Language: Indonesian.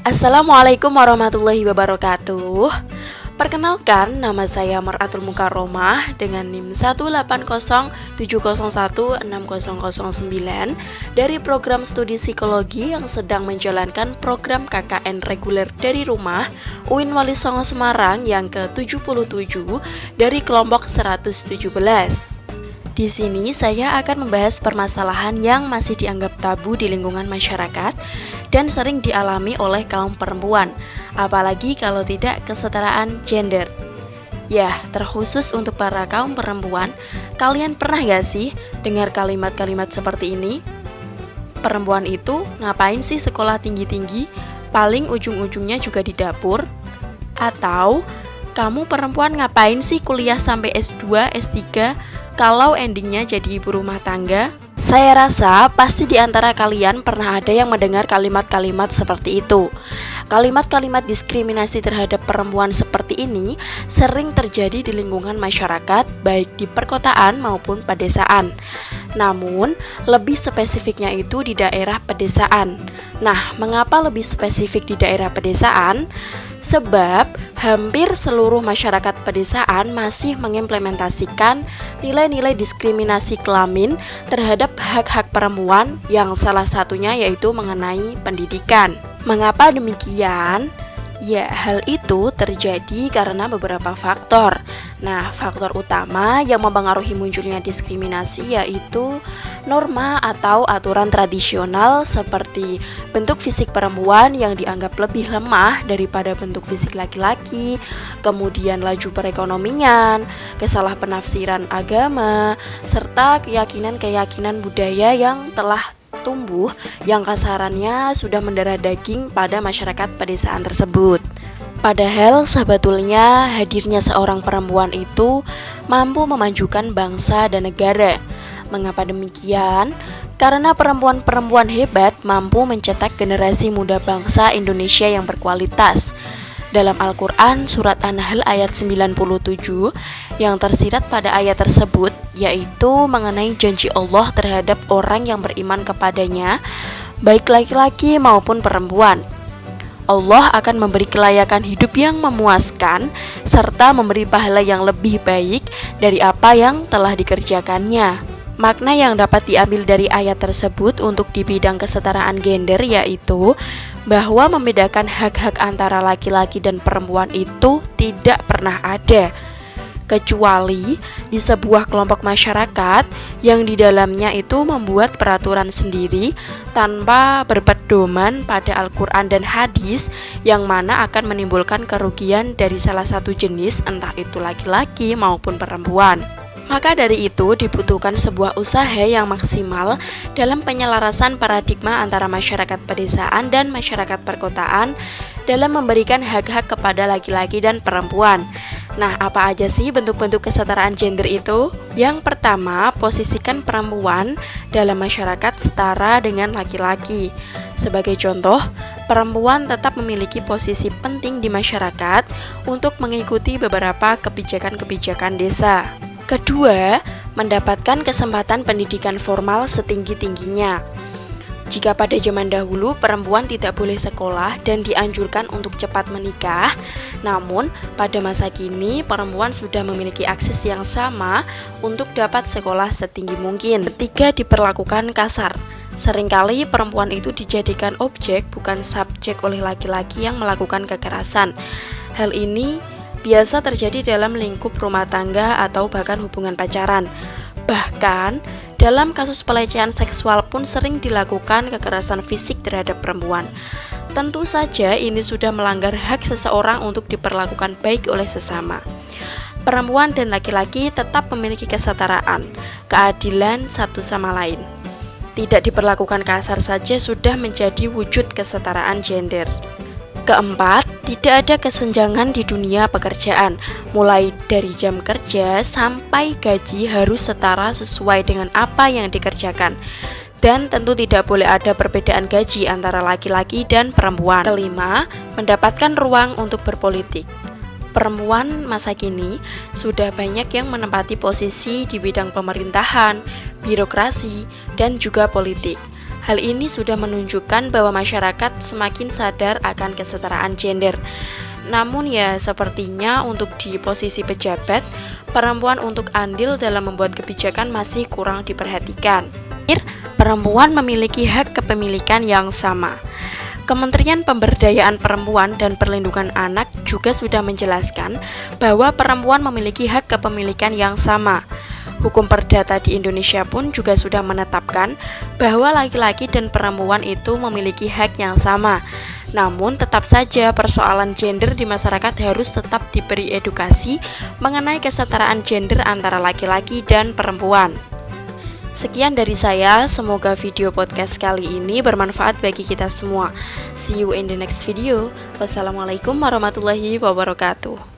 Assalamualaikum warahmatullahi wabarakatuh. Perkenalkan, nama saya Mar'atul Mukarromah dengan NIM 18070160009 dari program studi psikologi yang sedang menjalankan program KKN reguler dari rumah UIN Wali Songo Semarang yang ke-77 dari kelompok 117. Di sini saya akan membahas permasalahan yang masih dianggap tabu di lingkungan masyarakat dan sering dialami oleh kaum perempuan, apalagi kalau tidak kesetaraan gender. Ya, terkhusus untuk para kaum perempuan, kalian pernah gak sih dengar kalimat-kalimat seperti ini? Perempuan itu ngapain sih sekolah tinggi-tinggi? Paling ujung-ujungnya juga di dapur. Atau, kamu perempuan ngapain sih kuliah sampai S2, S3? Kalau endingnya jadi ibu rumah tangga? Saya rasa pasti di antara kalian pernah ada yang mendengar kalimat-kalimat seperti itu. Kalimat-kalimat diskriminasi terhadap perempuan seperti ini sering terjadi di lingkungan masyarakat, baik di perkotaan maupun pedesaan. Namun, lebih spesifiknya itu di daerah pedesaan. Nah, mengapa lebih spesifik di daerah pedesaan? Sebab hampir seluruh masyarakat pedesaan masih mengimplementasikan nilai-nilai diskriminasi kelamin terhadap hak-hak perempuan yang salah satunya yaitu mengenai pendidikan. Mengapa demikian? Ya, hal itu terjadi karena beberapa faktor. Nah, faktor utama yang mempengaruhi munculnya diskriminasi yaitu norma atau aturan tradisional seperti bentuk fisik perempuan yang dianggap lebih lemah daripada bentuk fisik laki-laki, kemudian laju perekonomian, kesalahpenafsiran agama, serta keyakinan-keyakinan budaya yang telah tumbuh yang kasarannya sudah mendarah daging pada masyarakat pedesaan tersebut. Padahal sebetulnya hadirnya seorang perempuan itu mampu memajukan bangsa dan negara. Mengapa demikian? Karena perempuan-perempuan hebat mampu mencetak generasi muda bangsa Indonesia yang berkualitas. Dalam Al-Quran surat An-Nahl ayat 97 yang tersirat pada ayat tersebut yaitu mengenai janji Allah terhadap orang yang beriman kepadanya, baik laki-laki maupun perempuan. Allah akan memberi kelayakan hidup yang memuaskan serta memberi pahala yang lebih baik dari apa yang telah dikerjakannya. Makna yang dapat diambil dari ayat tersebut untuk di bidang kesetaraan gender yaitu bahwa membedakan hak-hak antara laki-laki dan perempuan itu tidak pernah ada, kecuali di sebuah kelompok masyarakat yang di dalamnya itu membuat peraturan sendiri tanpa berpedoman pada Al-Quran dan hadis yang mana akan menimbulkan kerugian dari salah satu jenis entah itu laki-laki maupun perempuan. Maka dari itu dibutuhkan sebuah usaha yang maksimal dalam penyelarasan paradigma antara masyarakat pedesaan dan masyarakat perkotaan dalam memberikan hak-hak kepada laki-laki dan perempuan. Nah, apa aja sih bentuk-bentuk kesetaraan gender itu? Yang pertama, posisikan perempuan dalam masyarakat setara dengan laki-laki. Sebagai contoh, perempuan tetap memiliki posisi penting di masyarakat untuk mengikuti beberapa kebijakan-kebijakan desa. Kedua, mendapatkan kesempatan pendidikan formal setinggi-tingginya. Jika pada zaman dahulu perempuan tidak boleh sekolah dan dianjurkan untuk cepat menikah, namun pada masa kini perempuan sudah memiliki akses yang sama untuk dapat sekolah setinggi mungkin. Ketiga, diperlakukan kasar. Seringkali perempuan itu dijadikan objek bukan subjek oleh laki-laki yang melakukan kekerasan. Hal ini biasa terjadi dalam lingkup rumah tangga atau bahkan hubungan pacaran. Bahkan, dalam kasus pelecehan seksual pun sering dilakukan kekerasan fisik terhadap perempuan. Tentu saja ini sudah melanggar hak seseorang untuk diperlakukan baik oleh sesama. Perempuan dan laki-laki tetap memiliki kesetaraan, keadilan satu sama lain. Tidak diperlakukan kasar saja sudah menjadi wujud kesetaraan gender. Keempat, tidak ada kesenjangan di dunia pekerjaan. Mulai dari jam kerja sampai gaji harus setara sesuai dengan apa yang dikerjakan. Dan tentu tidak boleh ada perbedaan gaji antara laki-laki dan perempuan. Kelima, mendapatkan ruang untuk berpolitik. Perempuan masa kini sudah banyak yang menempati posisi di bidang pemerintahan, birokrasi, dan juga politik. Hal ini sudah menunjukkan bahwa masyarakat semakin sadar akan kesetaraan gender. Namun ya sepertinya untuk di posisi pejabat, perempuan untuk andil dalam membuat kebijakan masih kurang diperhatikan. Perempuan memiliki hak kepemilikan yang sama. Kementerian Pemberdayaan Perempuan dan Perlindungan Anak juga sudah menjelaskan bahwa perempuan memiliki hak kepemilikan yang sama. Hukum perdata di Indonesia pun juga sudah menetapkan bahwa laki-laki dan perempuan itu memiliki hak yang sama. Namun tetap saja persoalan gender di masyarakat harus tetap diberi edukasi mengenai kesetaraan gender antara laki-laki dan perempuan. Sekian dari saya, semoga video podcast kali ini bermanfaat bagi kita semua. See you in the next video. Wassalamualaikum warahmatullahi wabarakatuh.